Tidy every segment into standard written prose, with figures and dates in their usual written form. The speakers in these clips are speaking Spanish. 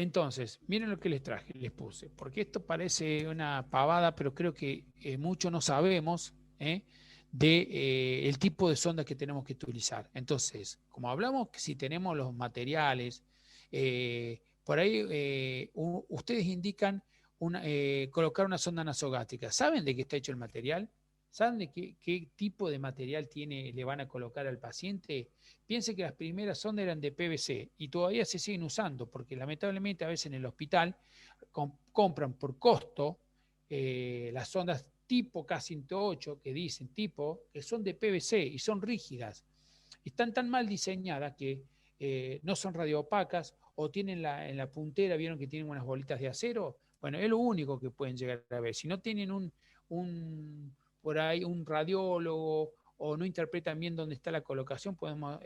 Entonces, miren lo que les traje, les puse, porque esto parece una pavada, pero creo que mucho no sabemos de el tipo de sonda que tenemos que utilizar. Entonces, como hablamos, que si tenemos los materiales, por ahí ustedes indican colocar una sonda nasogástrica. ¿Saben de qué está hecho el material? ¿Saben de qué tipo de material le van a colocar al paciente? Piense que las primeras sondas eran de PVC y todavía se siguen usando porque lamentablemente a veces en el hospital compran por costo las sondas tipo K108 que dicen tipo, que son de PVC y son rígidas. Están tan mal diseñadas que no son radioopacas o tienen en la puntera, vieron que tienen unas bolitas de acero. Bueno, es lo único que pueden llegar a ver. Si no tienen por ahí un radiólogo o no interpretan bien dónde está la colocación, podemos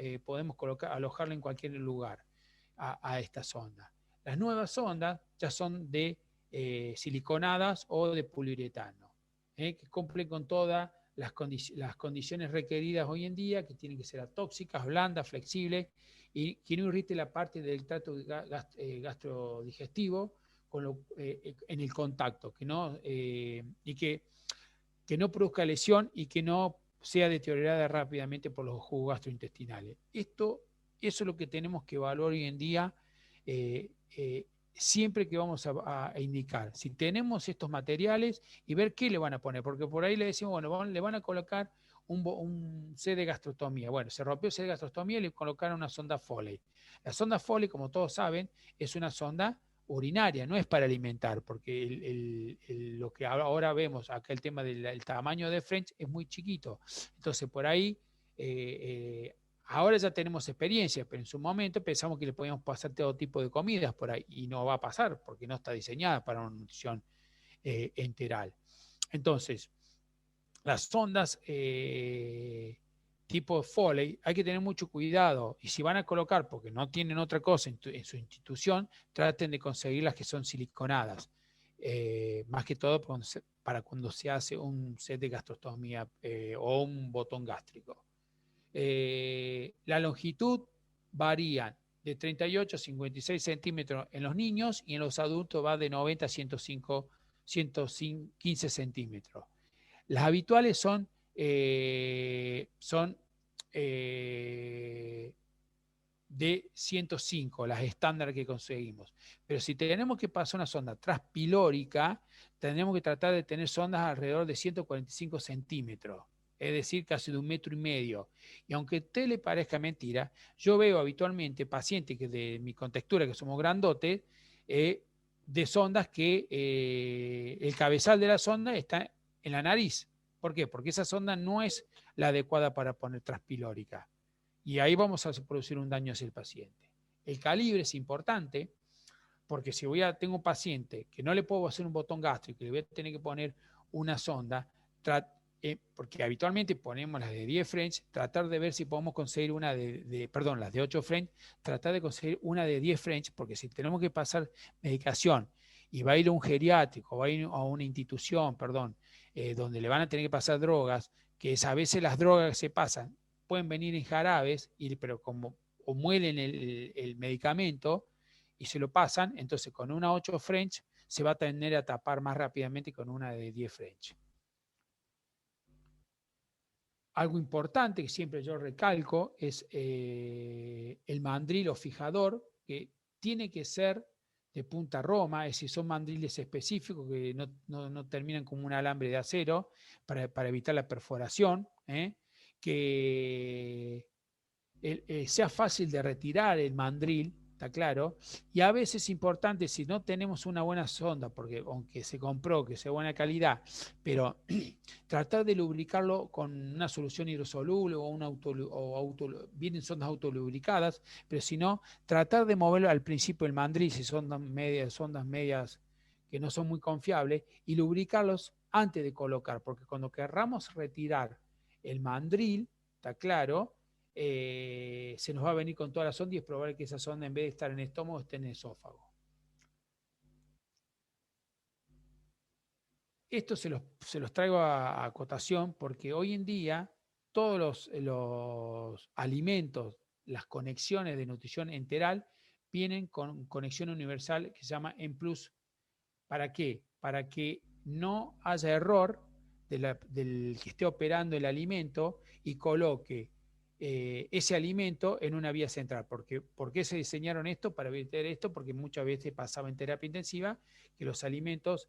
alojarla en cualquier lugar a esta sonda. Las nuevas sondas ya son de siliconadas o de poliuretano, que cumplen con todas las condiciones requeridas hoy en día, que tienen que ser atóxicas, blandas, flexibles, y que no irrite la parte del trato gastrodigestivo en el contacto, que no produzca lesión y que no sea deteriorada rápidamente por los jugos gastrointestinales. Eso es lo que tenemos que evaluar hoy en día siempre que vamos a indicar. Si tenemos estos materiales y ver qué le van a poner, porque por ahí le decimos, bueno, le van a colocar un set de gastrostomía. Bueno, se rompió el set de gastrostomía y le colocaron una sonda Foley. La sonda Foley, como todos saben, es una sonda urinaria, no es para alimentar, porque lo que ahora vemos acá, el tema del tamaño de French es muy chiquito. Entonces, por ahí, ahora ya tenemos experiencia, pero en su momento pensamos que le podíamos pasar todo tipo de comidas por ahí, y no va a pasar, porque no está diseñada para una nutrición enteral. Entonces, las sondas tipo Foley, hay que tener mucho cuidado. Y si van a colocar, porque no tienen otra cosa en su institución, traten de conseguir las que son siliconadas. Más que todo para cuando se hace un set de gastrostomía o un botón gástrico. La longitud varía de 38 a 56 centímetros en los niños y en los adultos va de 90 a 115 centímetros. Las habituales son de 105, las estándar que conseguimos. Pero si tenemos que pasar una sonda transpilórica, tendremos que tratar de tener sondas alrededor de 145 centímetros, es decir, casi de 1,5 metros. Y aunque a usted le parezca mentira, yo veo habitualmente pacientes que de mi contextura, que somos grandotes, de sondas que el cabezal de la sonda está en la nariz. ¿Por qué? Porque esa sonda no es la adecuada para poner transpilórica. Y ahí vamos a producir un daño hacia el paciente. El calibre es importante porque si tengo un paciente que no le puedo hacer un botón gástrico y le voy a tener que poner una sonda, porque habitualmente ponemos las de 10 French, tratar de ver si podemos conseguir perdón, las de 8 French, tratar de conseguir una de 10 French, porque si tenemos que pasar medicación y va a ir a un geriátrico, va a ir a una institución, perdón, donde le van a tener que pasar drogas, que a veces las drogas que se pasan pueden venir en jarabes, pero como o muelen el medicamento y se lo pasan, entonces con una 8 French se va a tener a tapar más rápidamente que con una de 10 French. Algo importante que siempre yo recalco es el mandril o fijador, que tiene que ser de punta roma, es decir, son mandriles específicos que no terminan como un alambre de acero para evitar la perforación, que sea fácil de retirar el mandril, está claro, y a veces es importante, si no tenemos una buena sonda, porque aunque se compró que sea buena calidad, pero tratar de lubricarlo con una solución hidrosoluble vienen sondas autolubricadas, pero si no, tratar de moverlo al principio el mandril, si son sondas medias que no son muy confiables, y lubricarlos antes de colocar, porque cuando querramos retirar el mandril, está claro, se nos va a venir con toda la sonda y es probable que esa sonda en vez de estar en el estómago esté en el esófago. Esto se los traigo a cotación porque hoy en día todos los alimentos, las conexiones de nutrición enteral vienen con conexión universal que se llama M+. ¿Para qué? Para que no haya error del que esté operando el alimento y coloque ese alimento en una vía central. ¿Por qué se diseñaron esto? Para evitar esto, porque muchas veces pasaba en terapia intensiva que los alimentos,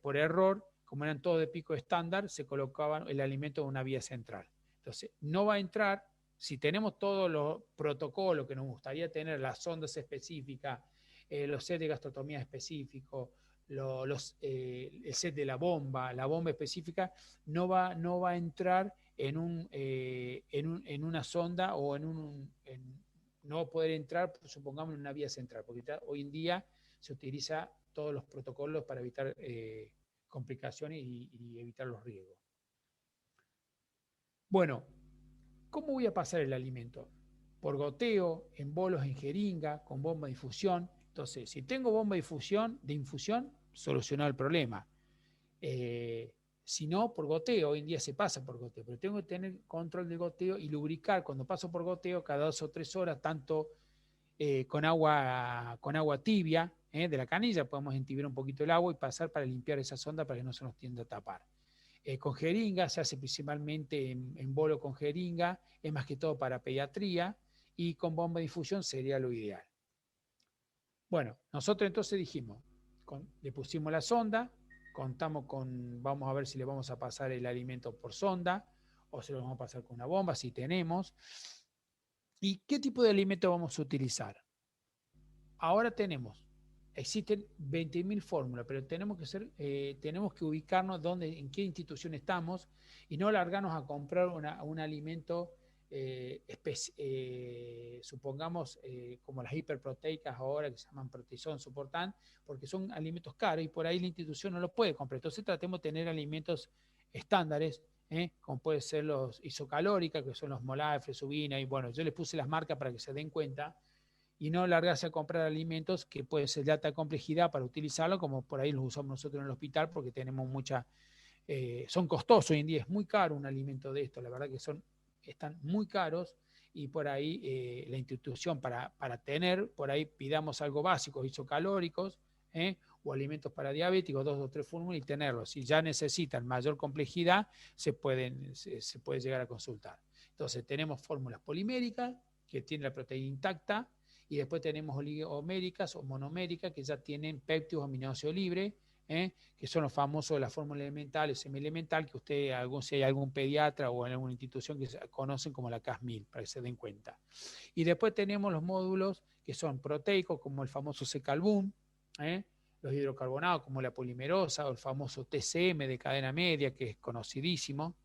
por error, como eran todos de pico estándar, se colocaban el alimento en una vía central. Entonces, no va a entrar, si tenemos todos los protocolos que nos gustaría tener, las sondas específicas, los sets de gastrotomía específicos, el set de la bomba específica, no va a entrar en una sonda o no va a poder entrar, supongamos, en una vía central, porque hoy en día se utiliza todos los protocolos para evitar complicaciones y evitar los riesgos. Bueno, ¿cómo voy a pasar el alimento? Por goteo, en bolos en jeringa, con bomba de infusión. Entonces, si tengo bomba de infusión, solucionado el problema. Si no, por goteo, hoy en día se pasa por goteo, pero tengo que tener control del goteo y lubricar cuando paso por goteo cada 2 o 3 horas, tanto con agua tibia de la canilla, podemos entibiar un poquito el agua y pasar para limpiar esa sonda para que no se nos tienda a tapar. Con jeringa, se hace principalmente en bolo con jeringa, es más que todo para pediatría, y con bomba de infusión sería lo ideal. Bueno, nosotros entonces dijimos, le pusimos la sonda, vamos a ver si le vamos a pasar el alimento por sonda o se lo vamos a pasar con una bomba, si tenemos. ¿Y qué tipo de alimento vamos a utilizar? Ahora existen 20.000 fórmulas, pero tenemos que ubicarnos en qué institución estamos y no largarnos a comprar un alimento, supongamos, como las hiperproteicas ahora que se llaman Proteizon, Suportan, porque son alimentos caros y por ahí la institución no los puede comprar. Entonces tratemos de tener alimentos estándares, como pueden ser los isocalóricas, que son los Molar, Fresubina, y bueno, yo les puse las marcas para que se den cuenta y no largarse a comprar alimentos que pueden ser de alta complejidad para utilizarlo, como por ahí los usamos nosotros en el hospital, porque tenemos son costosos hoy en día, es muy caro un alimento de esto, la verdad que están muy caros, y por ahí la institución para tener, por ahí pidamos algo básico, isocalóricos, o alimentos para diabéticos, 2 o 3 fórmulas y tenerlos. Si ya necesitan mayor complejidad, se puede llegar a consultar. Entonces tenemos fórmulas poliméricas, que tienen la proteína intacta, y después tenemos oligoméricas o monoméricas que ya tienen péptidos aminoácidos libres, que son los famosos de la fórmula elemental o semielemental, que si hay algún pediatra o en alguna institución que conocen como la Cas1000, para que se den cuenta. Y después tenemos los módulos que son proteicos, como el famoso Secalbum, los hidrocarbonados como la polimerosa o el famoso TCM de cadena media, que es conocidísimo,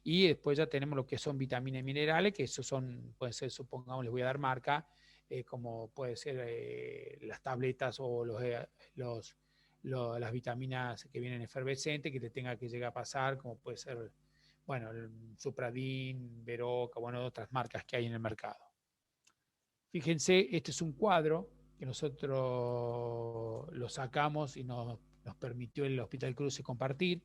y después ya tenemos lo que son vitaminas y minerales, que esos pueden ser, supongamos, les voy a dar marca, como puede ser las tabletas o las vitaminas que vienen efervescentes, que te tenga que llegar a pasar, como puede ser, bueno, el Supradin, Veroca, bueno, otras marcas que hay en el mercado. Fíjense, este es un cuadro que nosotros lo sacamos y nos permitió el Hospital Cruces compartir.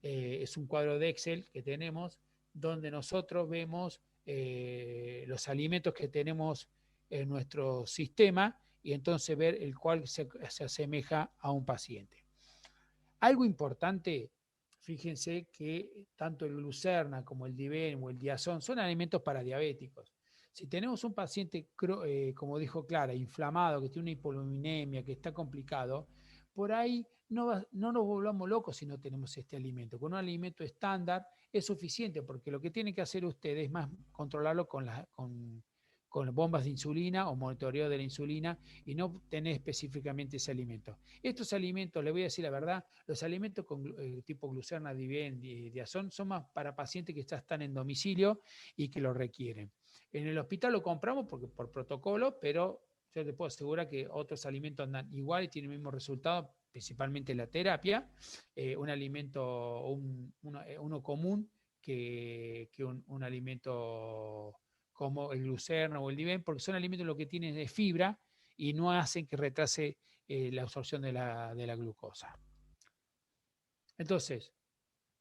Es un cuadro de Excel que tenemos, donde nosotros vemos los alimentos que tenemos en nuestro sistema y entonces ver el cual se asemeja a un paciente. Algo importante, fíjense que tanto el Glucerna como el Diven o el Diazón son alimentos para diabéticos. Si tenemos un paciente, como dijo Clara, inflamado, que tiene una hipoluminemia, que está complicado, por ahí no nos volvamos locos si no tenemos este alimento. Con un alimento estándar es suficiente, porque lo que tienen que hacer ustedes es más controlarlo con bombas de insulina o monitoreo de la insulina y no tener específicamente ese alimento. Estos alimentos, le voy a decir la verdad, los alimentos tipo Glucerna, Diven, Diazón son más para pacientes que ya están en domicilio y que lo requieren. En el hospital lo compramos por protocolo, pero yo te puedo asegurar que otros alimentos andan igual y tienen el mismo resultado, principalmente la terapia, un alimento, uno común que un alimento como el Glucerna o el Diven, porque son alimentos lo que tienen es fibra y no hacen que retrase la absorción de la glucosa. Entonces,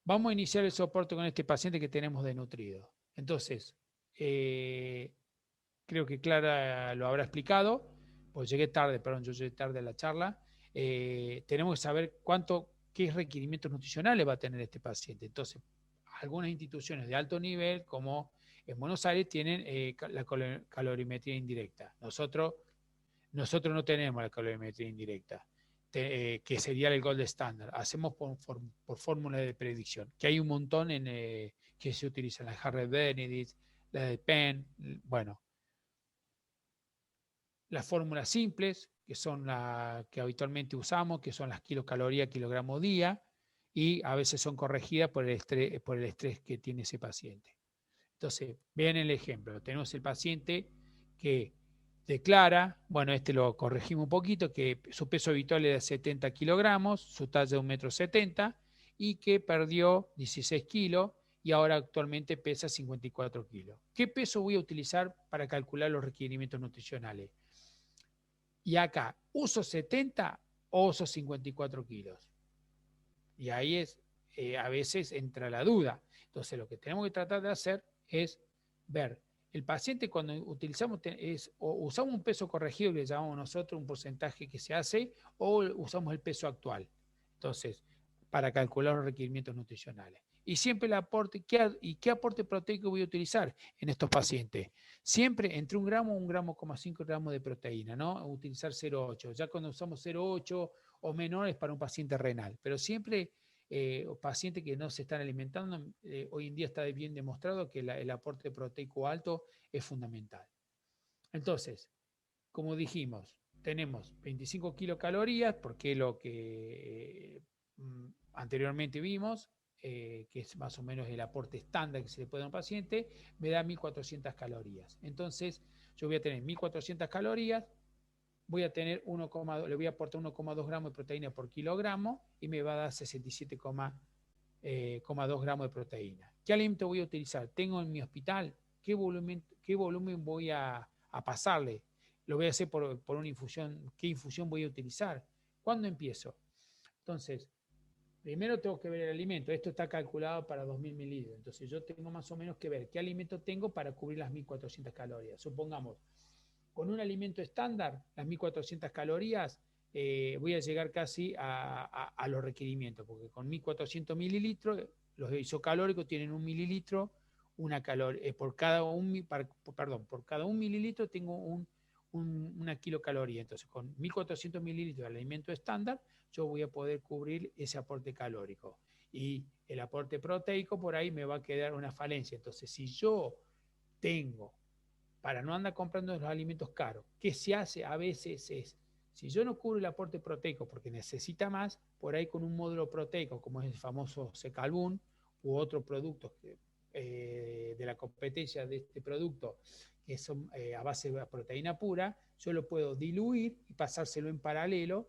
vamos a iniciar el soporte con este paciente que tenemos desnutrido. Entonces, creo que Clara lo habrá explicado. pues llegué tarde, perdón, yo llegué tarde a la charla, tenemos que saber qué requerimientos nutricionales va a tener este paciente. Entonces, algunas instituciones de alto nivel, como en Buenos Aires, tienen la calorimetría indirecta. Nosotros no tenemos la calorimetría indirecta, que sería el gold standard. Hacemos por fórmula de predicción, que hay un montón que se utilizan, la Harry Benedict, la de Penn, bueno, las fórmulas simples, que son las que habitualmente usamos, que son las kilocalorías, kilogramo día, y a veces son corregidas por el estrés que tiene ese paciente. Entonces, vean el ejemplo. Tenemos el paciente que declara, bueno, este lo corregimos un poquito, que su peso habitual era 70 kilogramos, su talla de 1,70 m, y que perdió 16 kilos y ahora actualmente pesa 54 kilos. ¿Qué peso voy a utilizar para calcular los requerimientos nutricionales? Y acá, ¿uso 70 o uso 54 kilos? Y ahí a veces entra la duda. Entonces, lo que tenemos que tratar de hacer es ver, el paciente cuando utilizamos, usamos un peso corregido que le llamamos nosotros, un porcentaje que se hace, o usamos el peso actual. Entonces, para calcular los requerimientos nutricionales. Y siempre el aporte, ¿qué aporte proteico voy a utilizar en estos pacientes? Siempre entre 1 gramo y 1,5 gramos de proteína, ¿no? Utilizar 0,8. Ya cuando usamos 0,8 o menores para un paciente renal, pero siempre pacientes que no se están alimentando, hoy en día está bien demostrado que el aporte proteico alto es fundamental. Entonces, como dijimos, tenemos 25 kilocalorías, porque es lo que anteriormente vimos, que es más o menos el aporte estándar que se le puede dar a un paciente, me da 1.400 calorías. Entonces, yo voy a tener 1.400 calorías, voy a tener le voy a aportar 1,2 gramos de proteína por kilogramo y me va a dar 67,2 gramos de proteína. ¿Qué alimento voy a utilizar? Tengo en mi hospital, ¿qué volumen voy a pasarle? Lo voy a hacer por una infusión. ¿Qué infusión voy a utilizar? ¿Cuándo empiezo? Entonces, primero tengo que ver el alimento. Esto está calculado para 2.000 mililitros. Entonces, yo tengo más o menos que ver qué alimento tengo para cubrir las 1.400 calorías. Supongamos, con un alimento estándar, las 1.400 calorías, voy a llegar casi a los requerimientos, porque con 1.400 mililitros, los isocalóricos tienen 1 mililitro, por cada un mililitro tengo una kilocaloría. Entonces, con 1.400 mililitros de alimento estándar, yo voy a poder cubrir ese aporte calórico. Y el aporte proteico, por ahí me va a quedar una falencia. Entonces, si yo tengo, para no andar comprando los alimentos caros, ¿qué se hace a veces? Si yo no cubro el aporte proteico porque necesita más, por ahí con un módulo proteico, como es el famoso Secalbun u otros productos de la competencia de este producto, que son a base de proteína pura, yo lo puedo diluir y pasárselo en paralelo,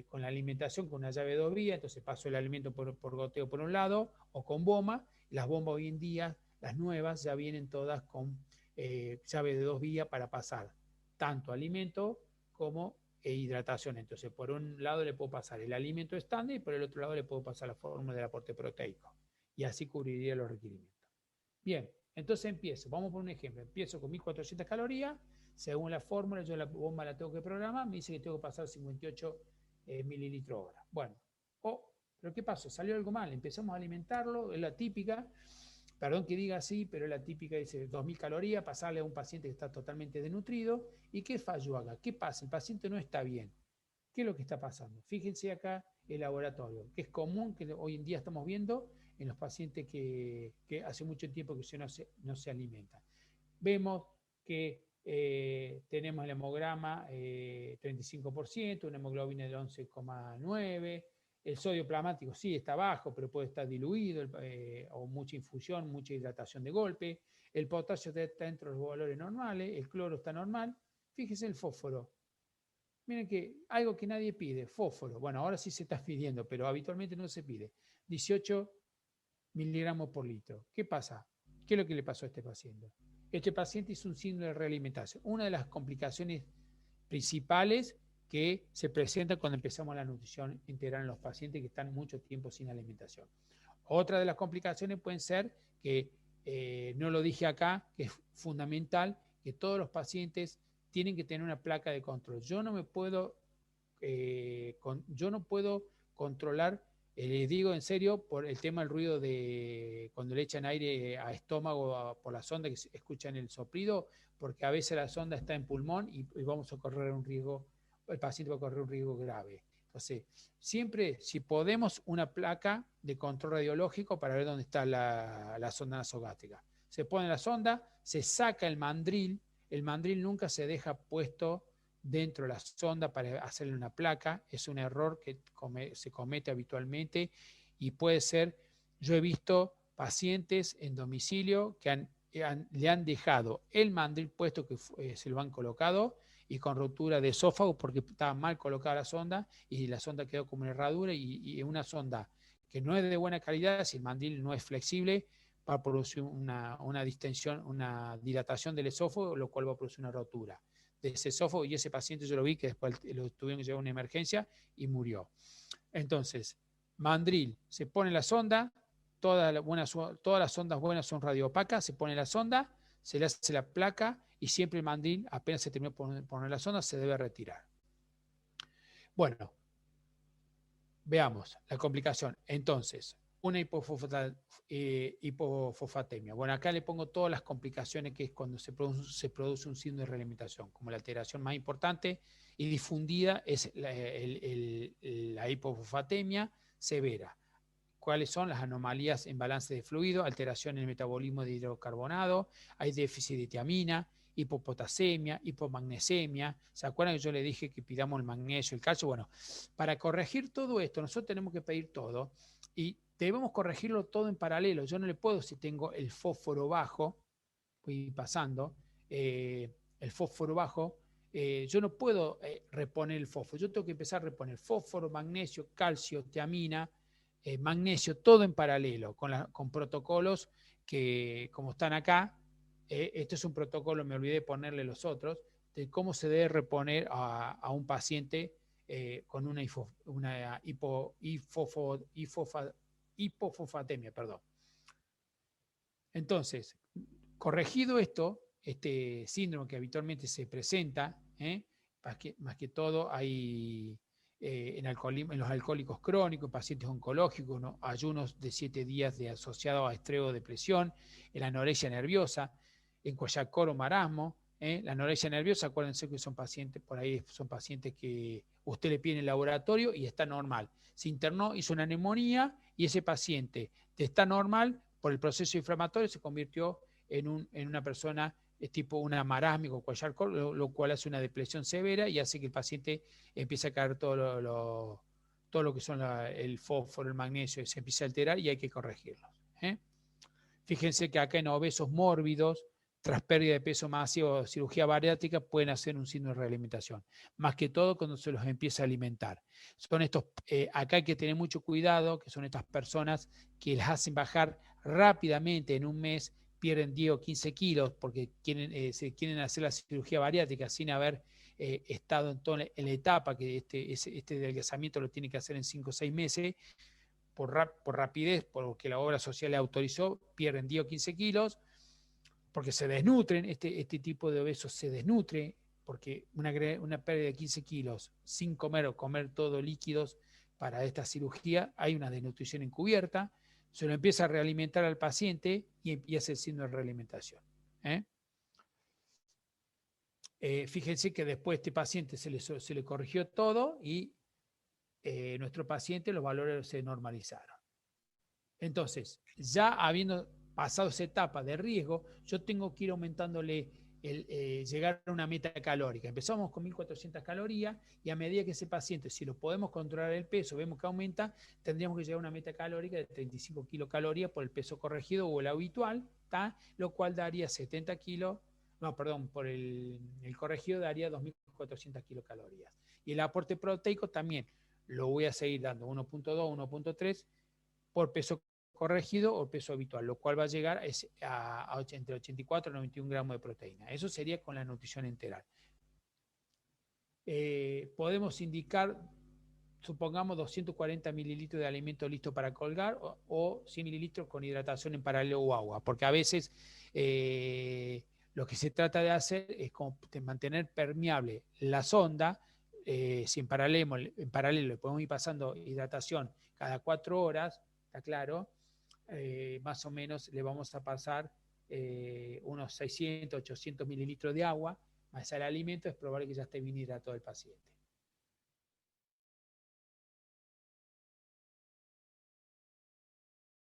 con la alimentación, con una llave de 2 vías. Entonces paso el alimento por goteo por un lado o con bomba. Las bombas hoy en día, las nuevas, ya vienen todas con llave de 2 vías para pasar tanto alimento como hidratación. Entonces, por un lado le puedo pasar el alimento estándar y por el otro lado le puedo pasar la fórmula del aporte proteico. Y así cubriría los requerimientos. Bien, entonces empiezo. Vamos por un ejemplo. Empiezo con 1.400 calorías. Según la fórmula, yo la bomba la tengo que programar. Me dice que tengo que pasar 58 mililitros hora. Bueno, pero ¿qué pasó? Salió algo mal. Empezamos a alimentarlo. Es la típica. Perdón que diga así, pero la típica dice 2.000 calorías, pasarle a un paciente que está totalmente desnutrido. ¿Y qué falló acá? ¿Qué pasa? El paciente no está bien. ¿Qué es lo que está pasando? Fíjense acá el laboratorio, que es común que hoy en día estamos viendo en los pacientes que hace mucho tiempo que no se alimentan. Vemos que tenemos el hemograma 35%, una hemoglobina de 11,9%. El sodio plasmático sí está bajo, pero puede estar diluido, o mucha infusión, mucha hidratación de golpe. El potasio está dentro de los valores normales, el cloro está normal. Fíjense el fósforo. Miren que algo que nadie pide, fósforo. Bueno, ahora sí se está pidiendo, pero habitualmente no se pide. 18 miligramos por litro. ¿Qué pasa? ¿Qué es lo que le pasó a este paciente? Este paciente hizo un síndrome de realimentación. Una de las complicaciones principales que se presenta cuando empezamos la nutrición integral en los pacientes que están mucho tiempo sin alimentación. Otra de las complicaciones pueden ser que, no lo dije acá, que es fundamental, que todos los pacientes tienen que tener una placa de control. Yo no puedo controlar, les digo en serio, por el tema del ruido de cuando le echan aire a estómago por la sonda, que escuchan el soplido, porque a veces la sonda está en pulmón y vamos a correr un riesgo, el paciente va a correr un riesgo grave. Entonces, siempre, si podemos, una placa de control radiológico para ver dónde está la sonda nasogástrica. Se pone la sonda, se saca el mandril nunca se deja puesto dentro de la sonda para hacerle una placa, es un error que se comete habitualmente y puede ser, yo he visto pacientes en domicilio que le han dejado el mandril puesto que se lo han colocado y con rotura de esófago porque estaba mal colocada la sonda y la sonda quedó como una herradura y una sonda que no es de buena calidad, si el mandril no es flexible, va a producir una distensión, una dilatación del esófago, lo cual va a producir una rotura de ese esófago y ese paciente yo lo vi que después lo tuvieron que llevar a una emergencia y murió. Entonces, mandril, se pone la sonda, todas las sondas buenas son radiopacas, se pone la sonda, se le hace la placa y siempre el mandril, apenas se terminó de poner la sonda, se debe retirar. Bueno, veamos la complicación. Entonces, una hipofosfatemia. Bueno, acá le pongo todas las complicaciones que es cuando se produce un síndrome de realimentación, como la alteración más importante y difundida es la hipofosfatemia severa. ¿Cuáles son las anomalías en balance de fluido? Alteración en el metabolismo de hidrocarbonado, hay déficit de tiamina, hipopotasemia, hipomagnesemia. ¿Se acuerdan que yo le dije que pidamos el magnesio, el calcio? Bueno, para corregir todo esto, nosotros tenemos que pedir todo y debemos corregirlo todo en paralelo. Yo no le puedo, si tengo el fósforo bajo, voy pasando, el fósforo bajo, yo no puedo reponer el fósforo. Yo tengo que empezar a reponer fósforo, magnesio, calcio, tiamina, magnesio, todo en paralelo, con protocolos que, como están acá, esto es un protocolo, me olvidé de ponerle los otros, de cómo se debe reponer a un paciente con una hipofosfatemia. Perdón. Entonces, corregido esto, este síndrome que habitualmente se presenta, más que todo hay en los alcohólicos crónicos, pacientes oncológicos, ¿no? Ayunos de 7 días asociados a estrés o depresión, en la anorexia nerviosa, en Kwashiorkor o marasmo. La anorexia nerviosa, acuérdense que son pacientes, por ahí son pacientes que usted le pide en el laboratorio y está normal. Se internó, hizo una neumonía y ese paciente está normal, por el proceso inflamatorio se convirtió en una persona tipo una marásmico, Kwashiorkor, lo cual hace una depresión severa y hace que el paciente empiece a caer todo lo que son el fósforo, el magnesio, se empieza a alterar y hay que corregirlos. Fíjense que acá en obesos mórbidos, tras pérdida de peso masivo o cirugía bariátrica, pueden hacer un síndrome de realimentación. Más que todo cuando se los empieza a alimentar. Son estos, acá hay que tener mucho cuidado, que son estas personas que les hacen bajar rápidamente en un mes, pierden 10 o 15 kilos porque se quieren hacer la cirugía bariátrica sin haber estado en la etapa que este adelgazamiento lo tiene que hacer en 5 o 6 meses. Por rapidez, porque la obra social le autorizó, pierden 10 o 15 kilos, porque se desnutren, este tipo de obesos se desnutre, porque una pérdida de 15 kilos sin comer o comer todo líquidos para esta cirugía, hay una desnutrición encubierta, se lo empieza a realimentar al paciente y empieza el síndrome de realimentación. Fíjense que después este paciente se le corrigió todo y nuestro paciente los valores se normalizaron. Entonces, ya habiendo pasado esa etapa de riesgo, yo tengo que ir aumentándole, llegar a una meta calórica. Empezamos con 1.400 calorías y a medida que ese paciente, si lo podemos controlar el peso, vemos que aumenta, tendríamos que llegar a una meta calórica de 35 kilocalorías por el peso corregido o el habitual, lo cual daría 70 kilos, no, perdón, por el corregido daría 2.400 kilocalorías. Y el aporte proteico también lo voy a seguir dando 1.2, 1.3 por peso corregido o peso habitual, lo cual va a llegar a entre 84 y 91 gramos de proteína. Eso sería con la nutrición enteral. Podemos indicar, supongamos, 240 mililitros de alimento listo para colgar o 100 mililitros con hidratación en paralelo o agua, porque a veces Lo que se trata de hacer es como de mantener permeable la sonda. Si en paralelo le podemos ir pasando hidratación cada 4 horas, está claro, más o menos le vamos a pasar unos 600, 800 mililitros de agua, más el alimento, es probable que ya esté bien hidratado el paciente.